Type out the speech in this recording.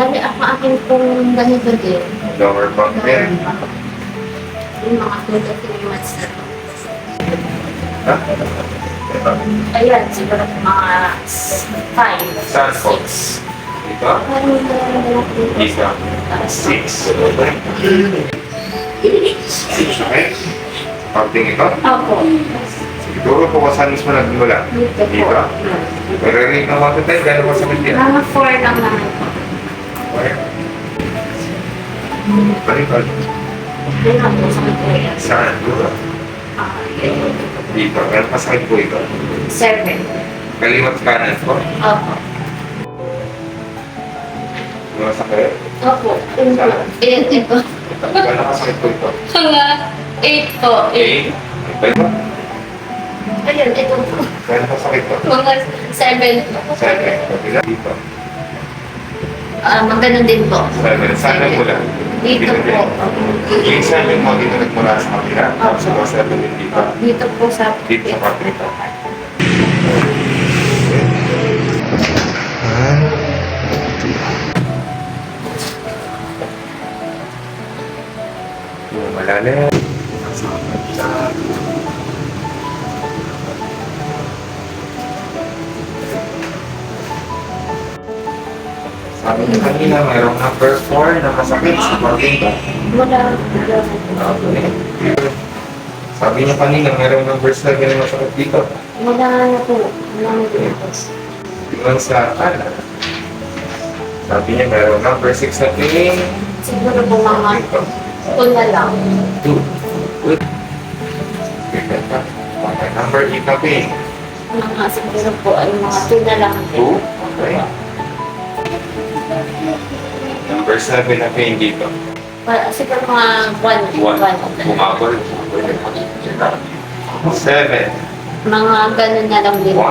Bali, ako akin pong ganito din. Lower back din. Yung mga 2 to 3 months na to. Ha? Ito. Ayan, siguro mga 5, Saan po? 6. Dito? Dito. 6. Okay? Counting ito? Opo. Siguro po kung saan mismo nagmula. Dito po. Dito? May na water tayo, gano'n ko sa Manila. Mga 4 lang naman po. Okay. Balik. Yun lang po sa Manila. Saan? Dito? Dito. Meron pa sakit po ito. 7. Kaliwat kanan po. Opo. Mga sakit. Opo. Ito. Gano'n pa sakit po ito? Mga 8 po. 8. Balik po. Ayun, ito po. Gano'n pa sakit po? Mga 7 po. 7. Kabila. Dito. Maganon din po. 7. Saan nagmula? Dito po. Yung 7 mo dito nagmula sa kabila. Tapos yung 7 din dito. Dito po sa... Dito sa patrito. Yung malalim. Sabi niyo kanina, mayroong number 4 na masakit sa patrito. Wala. Okay. Sabi niyo kanina, mayroong number 7 na masakit dito. Wala na po. Wala na dito. Tingnan sa kanan. Sabi niya, mayroong number 6 na tingin. Siguro po mga Dito. 2 na lang. 2. Good. Okay, number 8 na tingin. Mga siguro po ay mga 2 na lang. 2. Okay. Number 7 na tingin dito. Siguro mga 1. 1. Bumabol. 7. Mga ganun na lang din. 1.